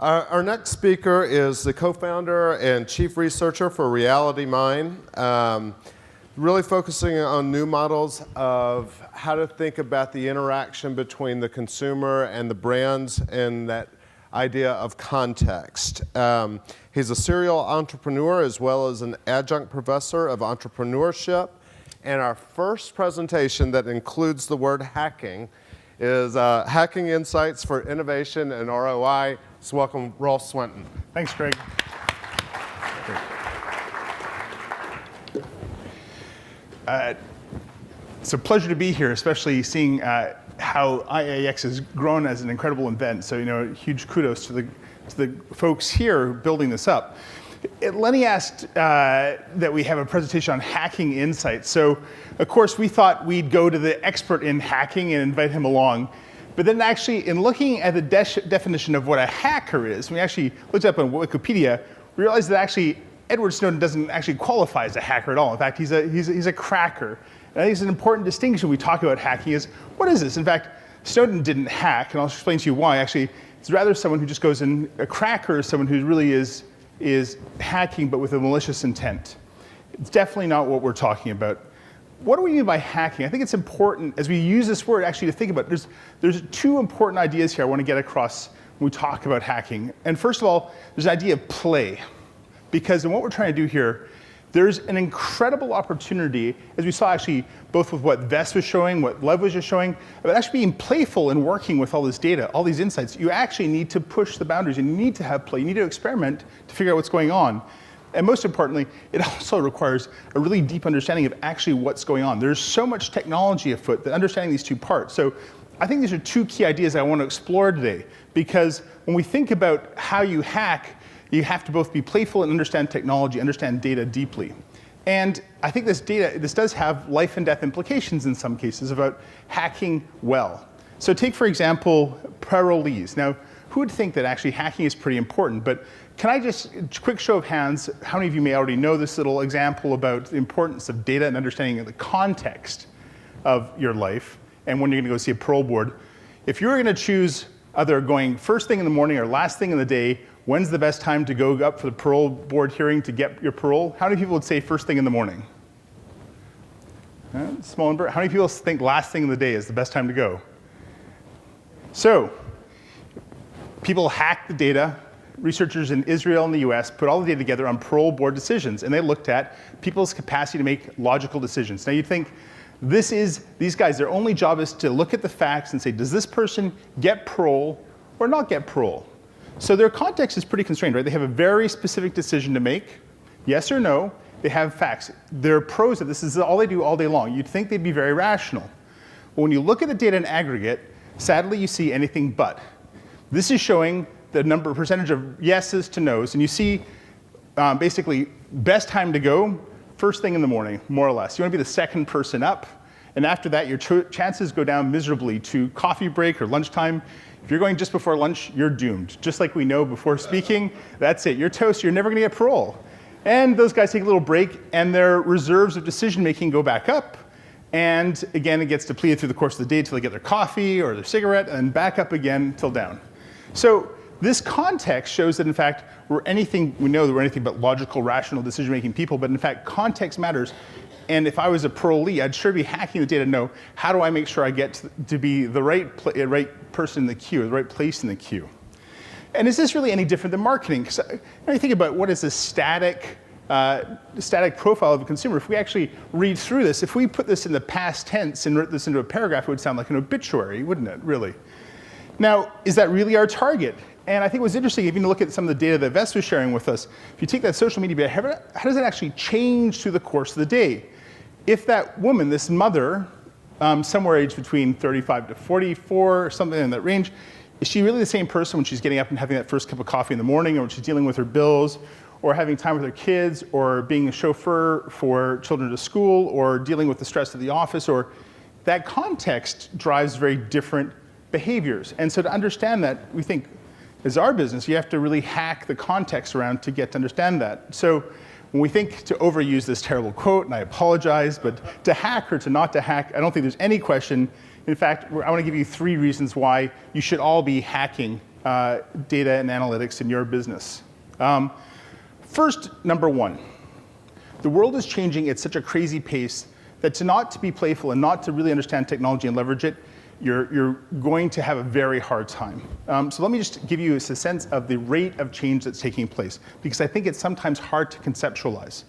Our next speaker is the co-founder and chief researcher for RealityMine, really focusing on new models of how to think about the interaction between the consumer and the brands and that idea of context. He's a serial entrepreneur as well as an adjunct professor of entrepreneurship. And our first presentation that includes the word hacking is Hacking Insights for Innovation and ROI. So welcome, Rolfe Swinton. Thanks, Greg. It's a pleasure to be here, especially seeing how IIeX has grown as an incredible event. So, huge kudos to the folks here building this up. Lenny asked that we have a presentation on hacking insights. So, of course, we thought we'd go to the expert in hacking and invite him along. But then actually, in looking at the definition of what a hacker is, we actually looked up on Wikipedia, we realized that actually Edward Snowden doesn't actually qualify as a hacker at all. In fact, he's a cracker. And I think it's an important distinction when we talk about hacking is, what is this? In fact, Snowden didn't hack, and I'll explain to you why. Actually, it's rather someone who just goes in, a cracker is someone who really is hacking, but with a malicious intent. It's definitely not what we're talking about. What do we mean by hacking? I think it's important, as we use this word, actually to think about, there's two important ideas here I want to get across when we talk about hacking. And first of all, there's the idea of play. Because in what we're trying to do here, there's an incredible opportunity, as we saw actually both with what Vess was showing, what Lev was just showing, about actually being playful and working with all this data, all these insights. You actually need to push the boundaries, and you need to have play. You need to experiment to figure out what's going on. And most importantly, it also requires a really deep understanding of actually what's going on. There's so much technology afoot that understanding these two parts. So I think these are two key ideas I want to explore today, because when we think about how you hack, you have to both be playful and understand technology, understand data deeply. And I think this does have life and death implications in some cases about hacking well. So take, for example, parolees. Now, who would think that actually hacking is pretty important? But can I just, quick show of hands, how many of you may already know this little example about the importance of data and understanding of the context of your life and when you're going to go see a parole board? If you were going to choose either going first thing in the morning or last thing in the day, when's the best time to go up for the parole board hearing to get your parole? How many people would say first thing in the morning? Small number. How many people think last thing in the day is the best time to go? So, people hack the data. Researchers in Israel and the US put all the data together on parole board decisions, and they looked at people's capacity to make logical decisions. Now you'd think, these guys, their only job is to look at the facts and say, does this person get parole or not get parole? So their context is pretty constrained, right? They have a very specific decision to make, yes or no. They have facts. They're pros of this. This is all they do all day long. You'd think they'd be very rational. But when you look at the data in aggregate, sadly you see anything but. This is showing the percentage of yeses to nos, and you see basically best time to go, first thing in the morning, more or less. You want to be the second person up, and after that your chances go down miserably to coffee break or lunchtime. If you're going just before lunch, you're doomed. Just like we know before speaking, that's it. You're toast. You're never going to get parole. And those guys take a little break, and their reserves of decision-making go back up. And again, it gets depleted through the course of the day until they get their coffee or their cigarette, and back up again till down. So this context shows that, in fact, we know that we're anything but logical, rational, decision-making people, but in fact, context matters. And if I was a parolee, I'd sure be hacking the data to know, how do I make sure I get to be the right person in the queue, or the right place in the queue? And is this really any different than marketing? Because when you think about what is a static profile of a consumer, if we actually read through this, if we put this in the past tense and wrote this into a paragraph, it would sound like an obituary, wouldn't it, really? Now, is that really our target? And I think what's interesting, if you look at some of the data that Vess was sharing with us, if you take that social media data, how does it actually change through the course of the day? If that woman, this mother, somewhere aged between 35 to 44, or something in that range, is she really the same person when she's getting up and having that first cup of coffee in the morning, or when she's dealing with her bills, or having time with her kids, or being a chauffeur for children to school, or dealing with the stress of the office? Or that context drives very different behaviors. And so to understand that, we think, as our business, you have to really hack the context around to get to understand that. So when we think to overuse this terrible quote, and I apologize, but to hack or to not to hack, I don't think there's any question. In fact, I want to give you 3 reasons why you should all be hacking data and analytics in your business. First, number one, the world is changing at such a crazy pace that not to be playful and not to really understand technology and leverage it, you're going to have a very hard time. So let me just give you a sense of the rate of change that's taking place, because I think it's sometimes hard to conceptualize.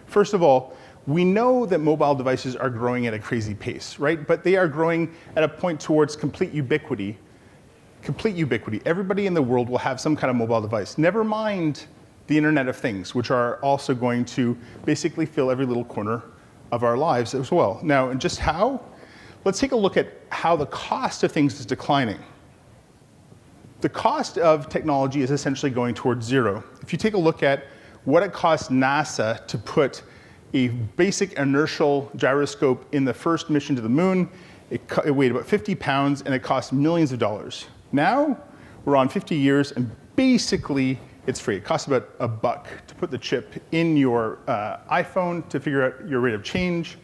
First of all, we know that mobile devices are growing at a crazy pace, right? But they are growing at a point towards complete ubiquity. Complete ubiquity. Everybody in the world will have some kind of mobile device. Never mind the Internet of Things, which are also going to basically fill every little corner of our lives as well. Now, and just how? Let's take a look at how the cost of things is declining. The cost of technology is essentially going towards zero. If you take a look at what it cost NASA to put a basic inertial gyroscope in the first mission to the moon, it weighed about 50 pounds and it cost millions of dollars. Now, we're on 50 years and basically it's free. It costs about $1 to put the chip in your iPhone to figure out your rate of change.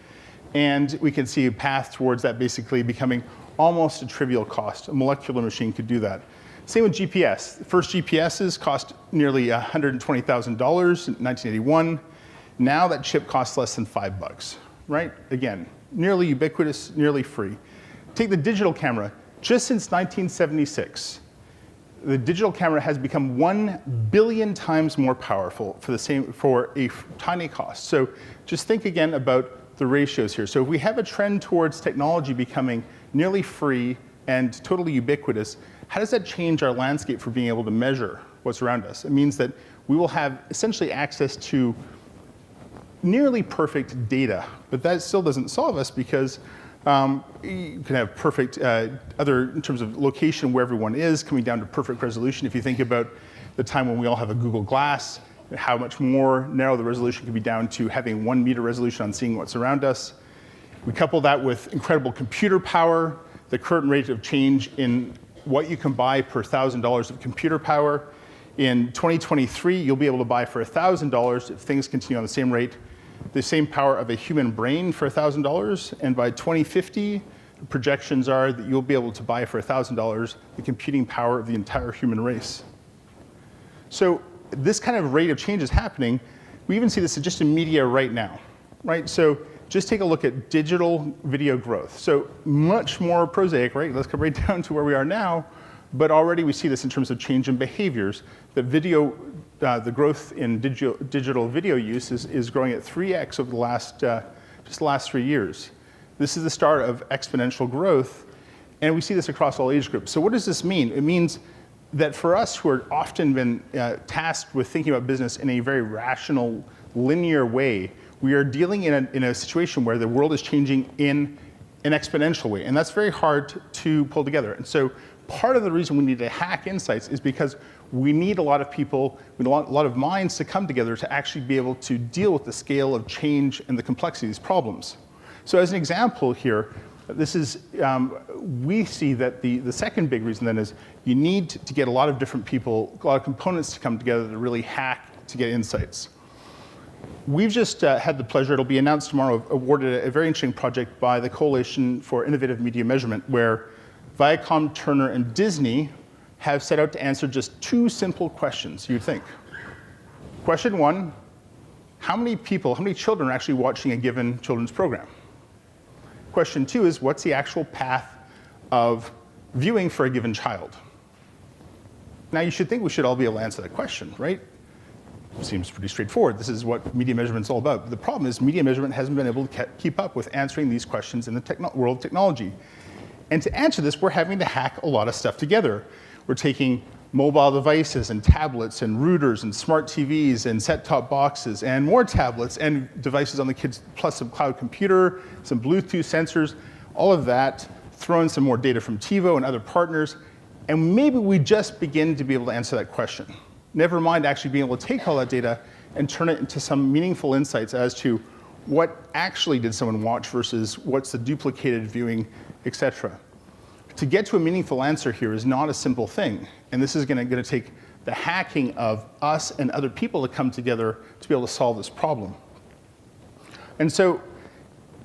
And we can see a path towards that basically becoming almost a trivial cost. A molecular machine could do that. Same with GPS. The first GPSs cost nearly $120,000 in 1981. Now that chip costs less than $5, right? Again, nearly ubiquitous, nearly free. Take the digital camera. Just since 1976, the digital camera has become 1 billion times more powerful for a tiny cost. So just think again about the ratios here. So if we have a trend towards technology becoming nearly free and totally ubiquitous, how does that change our landscape for being able to measure what's around us? It means that we will have essentially access to nearly perfect data, but that still doesn't solve us because you can have perfect other in terms of location where everyone is, coming down to perfect resolution. If you think about the time when we all have a Google Glass, how much more narrow the resolution can be down to having 1 meter resolution on seeing what's around us. We couple that with incredible computer power, the current rate of change in what you can buy per $1,000 of computer power. In 2023, you'll be able to buy for $1,000 if things continue on the same power of a human brain for $1,000. And by 2050, the projections are that you'll be able to buy for $1,000 the computing power of the entire human race. So this kind of rate of change is happening. We even see this just in media right now, right? So just take a look at digital video growth. So much more prosaic, right? Let's come right down to where we are now. But already we see this in terms of change in behaviors. The growth in digital video use is growing at 3x over just the last 3 years. This is the start of exponential growth, and we see this across all age groups. So what does this mean? It means that for us who are often been tasked with thinking about business in a very rational, linear way, we are dealing in a situation where the world is changing in an exponential way, and that's very hard to pull together. And so part of the reason we need to hack insights is because we need a lot of people, we need a lot of minds to come together to actually be able to deal with the scale of change and the complexity of these problems. So as an example here, this is, we see that the second big reason then is you need to get a lot of different people, a lot of components to come together to really hack to get insights. We've just had the pleasure, it'll be announced tomorrow, awarded a very interesting project by the Coalition for Innovative Media Measurement, where Viacom, Turner, and Disney have set out to answer just 2 simple questions, you'd think. Question 1, how many children are actually watching a given children's program? Question 2 is, what's the actual path of viewing for a given child? Now you should think we should all be able to answer that question, right? Seems pretty straightforward. This is what media measurement is all about. But the problem is media measurement hasn't been able to keep up with answering these questions in the world of technology. And to answer this, we're having to hack a lot of stuff together. We're taking mobile devices and tablets and routers and smart TVs and set-top boxes and more tablets and devices on the kids, plus some cloud computer, some Bluetooth sensors, all of that, throw in some more data from TiVo and other partners, and maybe we just begin to be able to answer that question. Never mind actually being able to take all that data and turn it into some meaningful insights as to what actually did someone watch versus what's the duplicated viewing, etc. To get to a meaningful answer here is not a simple thing, and this is going to take the hacking of us and other people to come together to be able to solve this problem. And so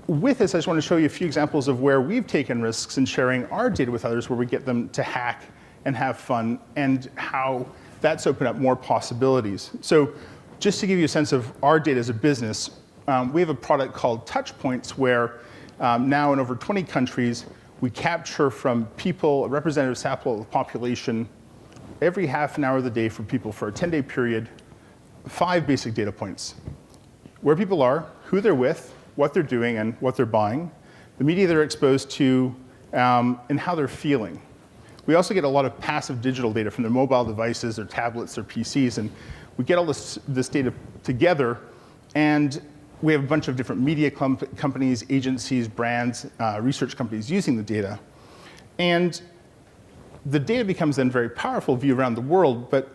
with this, I just want to show you a few examples of where we've taken risks in sharing our data with others, where we get them to hack and have fun, and how that's opened up more possibilities. So just to give you a sense of our data as a business, we have a product called Touchpoints where now in over 20 countries, we capture from people, a representative sample of the population, every half an hour of the day for people for a 10-day period, 5 basic data points. Where people are, who they're with, what they're doing, and what they're buying, the media they're exposed to, and how they're feeling. We also get a lot of passive digital data from their mobile devices, their tablets, their PCs, and we get all this data together, and we have a bunch of different media companies, agencies, brands, research companies using the data. And the data becomes then very powerful view around the world, but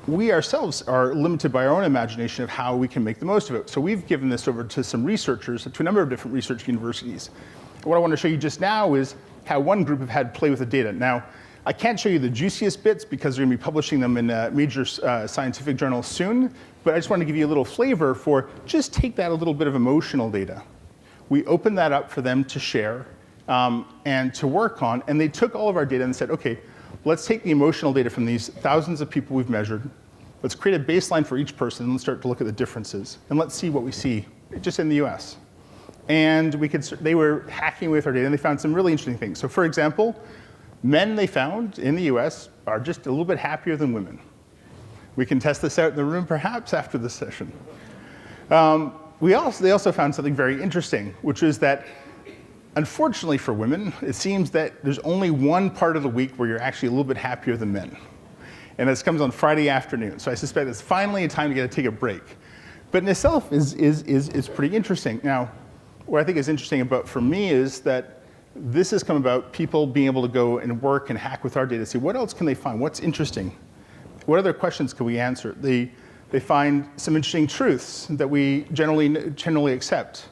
we ourselves are limited by our own imagination of how we can make the most of it. So we've given this over to some researchers, to a number of different research universities. And what I want to show you just now is how one group have had play with the data. Now, I can't show you the juiciest bits because we're going to be publishing them in major scientific journals soon, but I just want to give you a little flavor for just take that a little bit of emotional data. We opened that up for them to share and to work on, and they took all of our data and said, okay, let's take the emotional data from these thousands of people we've measured, let's create a baseline for each person, and let's start to look at the differences, and let's see what we see just in the US. And they were hacking with our data, and they found some really interesting things. So for example, men they found in the US are just a little bit happier than women. We can test this out in the room perhaps after this session. They also found something very interesting, which is that unfortunately for women, it seems that there's only one part of the week where you're actually a little bit happier than men. And this comes on Friday afternoon. So I suspect it's finally a time to take a break. But in itself is pretty interesting. Now, what I think is interesting about for me is that this has come about people being able to go and work and hack with our data, see what else can they find, what's interesting, what other questions can we answer. They find some interesting truths that we generally accept.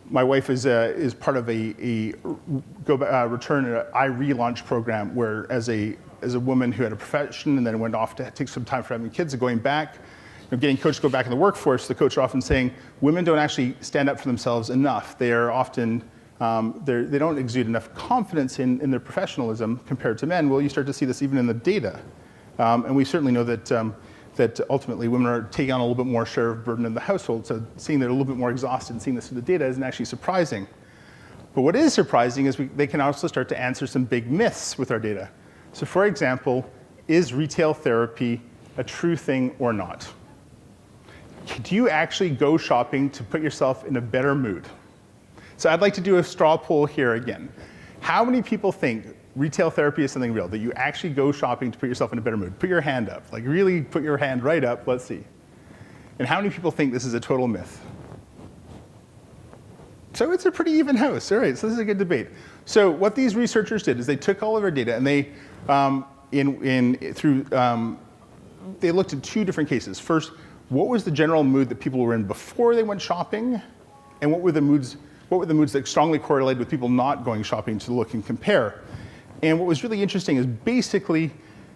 My wife is part of a return relaunch program where as a woman who had a profession and then went off to take some time for having kids and going back, getting coached to go back in the workforce, the coach are often saying women don't actually stand up for themselves enough. They are often they don't exude enough confidence in their professionalism compared to men. Well, you start to see this even in the data. And we certainly know that ultimately women are taking on a little bit more share of burden in the household. So seeing they're a little bit more exhausted and seeing this through the data isn't actually surprising. But what is surprising is they can also start to answer some big myths with our data. So for example, is retail therapy a true thing or not? Do you actually go shopping to put yourself in a better mood? So I'd like to do a straw poll here again. How many people think retail therapy is something real, that you actually go shopping to put yourself in a better mood? Put your hand up, like really put your hand right up, let's see. And how many people think this is a total myth? So it's a pretty even house, all right, so this is a good debate. So what these researchers did is they took all of our data and they, they looked at 2 different cases. First, what was the general mood that people were in before they went shopping? And what were the moods that strongly correlated with people not going shopping to look and compare? And what was really interesting is basically,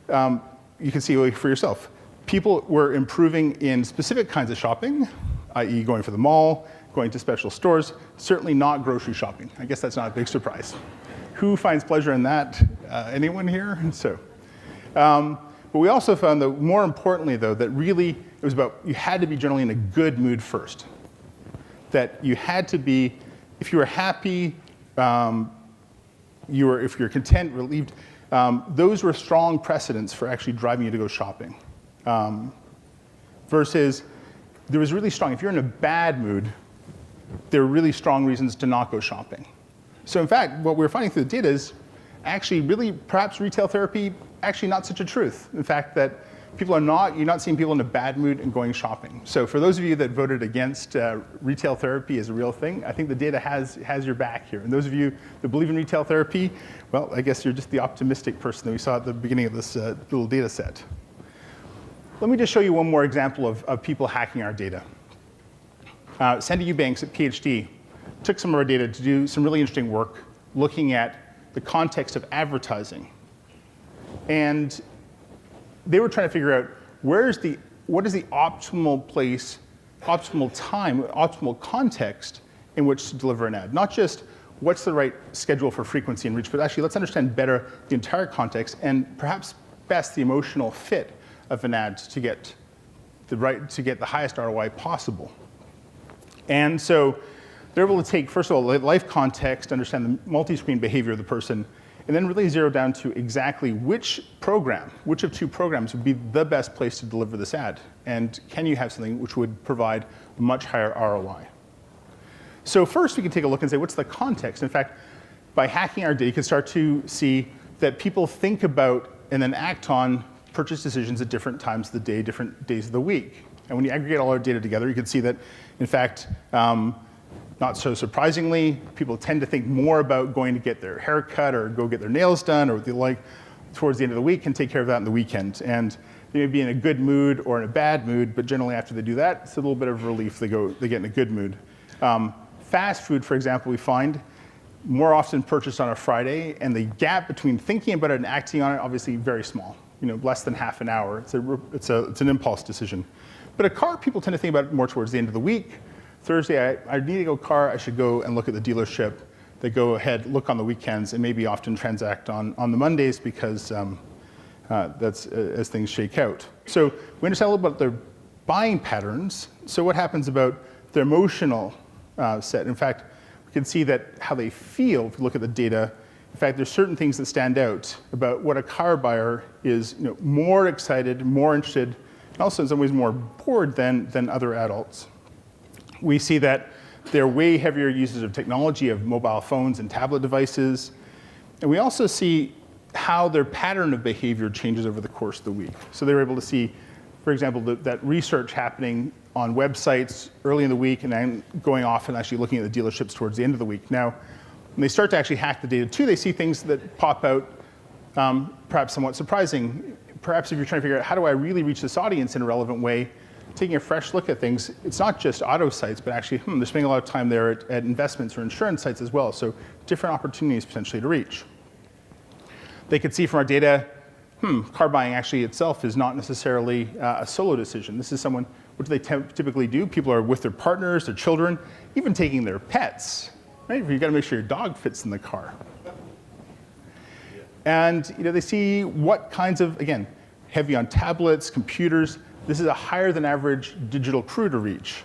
you can see for yourself, people were improving in specific kinds of shopping, i.e. going for the mall, going to special stores, certainly not grocery shopping. I guess that's not a big surprise. Who finds pleasure in that? Anyone here? So, but we also found that more importantly though, that really it was about, you had to be generally in a good mood first. That you had to be, if you were happy, if you're content, relieved, those were strong precedents for actually driving you to go shopping. Versus, there was really strong, if you're in a bad mood, there are really strong reasons to not go shopping. So in fact, what we're finding through the data is actually really perhaps retail therapy, actually not such a truth. In fact, that you're not seeing people in a bad mood and going shopping. So for those of you that voted against retail therapy as a real thing, I think the data has your back here. And those of you that believe in retail therapy, well, I guess you're just the optimistic person that we saw at the beginning of this little data set. Let me just show you one more example of people hacking our data. Sandy Eubanks at PhD took some of our data to do some really interesting work looking at the context of advertising. And they were trying to figure out what is the optimal place, optimal time, optimal context in which to deliver an ad. Not just what's the right schedule for frequency and reach, but actually let's understand better the entire context and perhaps best the emotional fit of an ad to get the highest ROI possible. And so they're able to take, first of all, life context, understand the multi-screen behavior of the person, and then really zero down to exactly which of two programs would be the best place to deliver this ad. And can you have something which would provide a much higher ROI? So first, we can take a look and say, what's the context? In fact, by hacking our data, you can start to see that people think about and then act on purchase decisions at different times of the day, different days of the week. And when you aggregate all our data together, you can see that, in fact, not so surprisingly, people tend to think more about going to get their hair cut or go get their nails done or the like towards the end of the week and take care of that on the weekend. And they may be in a good mood or in a bad mood, but generally after they do that, it's a little bit of relief. They get in a good mood. Fast food, for example, we find more often purchased on a Friday, and the gap between thinking about it and acting on it, obviously very small, less than half an hour. It's an impulse decision. But a car, people tend to think about it more towards the end of the week. Thursday, I need to go car, I should go and look at the dealership. They go ahead, look on the weekends, and maybe often transact on the Mondays because that's as things shake out. So we understand a little about their buying patterns. So what happens about their emotional set? In fact, we can see that how they feel if you look at the data. In fact, there's certain things that stand out about what a car buyer is more excited, more interested, and also in some ways more bored than other adults. We see that they're way heavier users of technology, of mobile phones and tablet devices. And we also see how their pattern of behavior changes over the course of the week. So they were able to see, for example, that research happening on websites early in the week and then going off and actually looking at the dealerships towards the end of the week. Now, when they start to actually hack the data too, they see things that pop out perhaps somewhat surprising. Perhaps if you're trying to figure out how do I really reach this audience in a relevant way, taking a fresh look at things, it's not just auto sites, but actually, they're spending a lot of time there at investments or insurance sites as well. So different opportunities potentially to reach. They could see from our data, car buying actually itself is not necessarily a solo decision. This is someone, what do they typically do? People are with their partners, their children, even taking their pets, right? You've got to make sure your dog fits in the car. And they see what kinds of, again, heavy on tablets, computers. This is a higher than average digital crew to reach.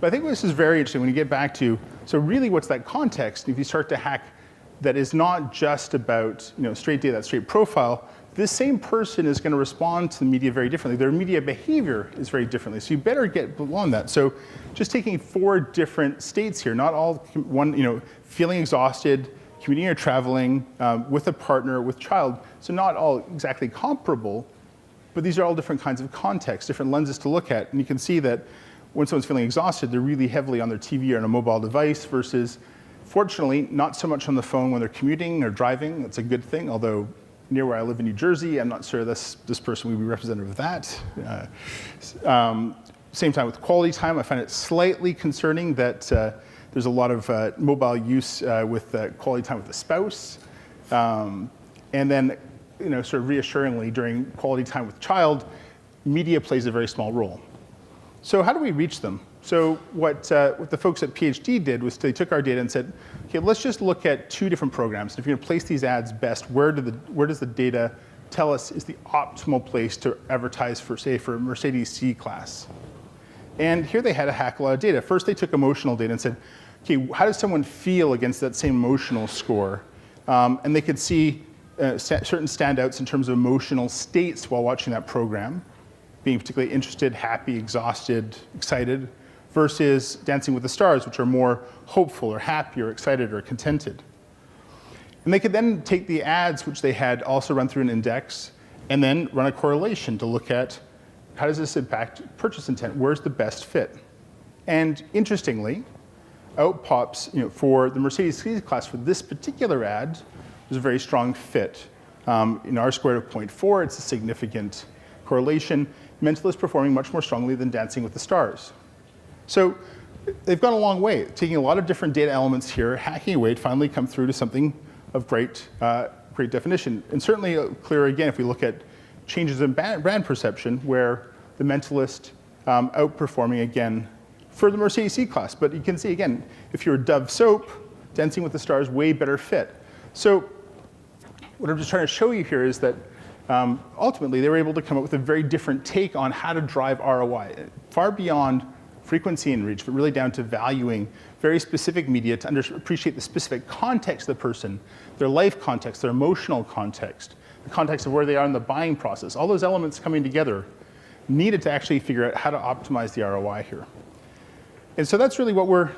But I think this is very interesting when you get back to, so really what's that context? If you start to hack that is not just about straight data, that straight profile, this same person is going to respond to the media very differently. Their media behavior is very differently. So you better get beyond that. So just taking 4 different states here, not all one, feeling exhausted, commuting or traveling, with a partner, with child. So not all exactly comparable, but these are all different kinds of contexts, different lenses to look at. And you can see that when someone's feeling exhausted, they're really heavily on their TV or on a mobile device versus, fortunately, not so much on the phone when they're commuting or driving. That's a good thing, although near where I live in New Jersey, I'm not sure this person would be representative of that. Same time with quality time, I find it slightly concerning that there's a lot of mobile use with quality time with the spouse. And then sort of reassuringly, during quality time with child, media plays a very small role. So how do we reach them? So what the folks at PhD did was they took our data and said, okay, let's just look at 2 different programs. If you're going to place these ads best, where does the data tell us is the optimal place to advertise for, say, for Mercedes C-Class? And here they had to hack a lot of data. First, they took emotional data and said, okay, how does someone feel against that same emotional score? And they could see certain standouts in terms of emotional states while watching that program, being particularly interested, happy, exhausted, excited, versus Dancing with the Stars, which are more hopeful or happy or excited or contented. And they could then take the ads, which they had also run through an index, and then run a correlation to look at how does this impact purchase intent? Where's the best fit? And interestingly, out pops, for the Mercedes C-Class for this particular ad, there's a very strong fit. In R-squared of 0.4, it's a significant correlation. Mental is performing much more strongly than Dancing with the Stars. So they've gone a long way, taking a lot of different data elements here, hacking away to finally come through to something of great definition. And certainly clear again if we look at changes in brand perception, where the Mentalist outperforming again for the Mercedes C-Class. But you can see again, if you're Dove soap, Dancing with the Stars way better fit. So what I'm just trying to show you here is that ultimately they were able to come up with a very different take on how to drive ROI, far beyond frequency and reach, but really down to valuing very specific media to appreciate the specific context of the person, their life context, their emotional context, the context of where they are in the buying process. All those elements coming together needed to actually figure out how to optimize the ROI here. And so that's really what we're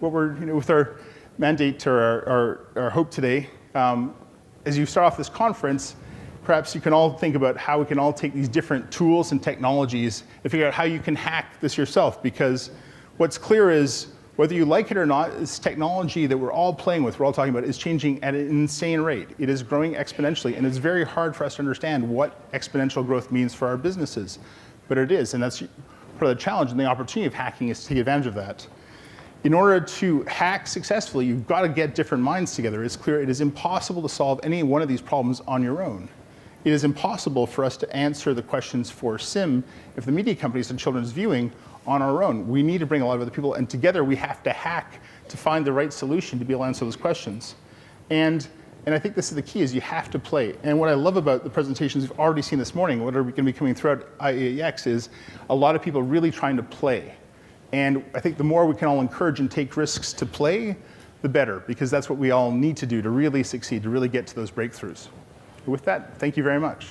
with our mandate or our hope today. As you start off this conference, perhaps you can all think about how we can all take these different tools and technologies and figure out how you can hack this yourself. Because what's clear is, whether you like it or not, this technology that we're all playing with, we're all talking about, is changing at an insane rate. It is growing exponentially, and it's very hard for us to understand what exponential growth means for our businesses. But it is, and that's part of the challenge and the opportunity of hacking, is to take advantage of that. In order to hack successfully, you've got to get different minds together. It's clear it is impossible to solve any one of these problems on your own. It is impossible for us to answer the questions for SIM, if the media companies and children's viewing, on our own. We need to bring a lot of other people, and together we have to hack to find the right solution to be able to answer those questions. And I think this is the key, is you have to play. And what I love about the presentations we've already seen this morning, what are going to be coming throughout IIeX, is a lot of people really trying to play. And I think the more we can all encourage and take risks to play, the better, because that's what we all need to do to really succeed, to really get to those breakthroughs. With that, thank you very much.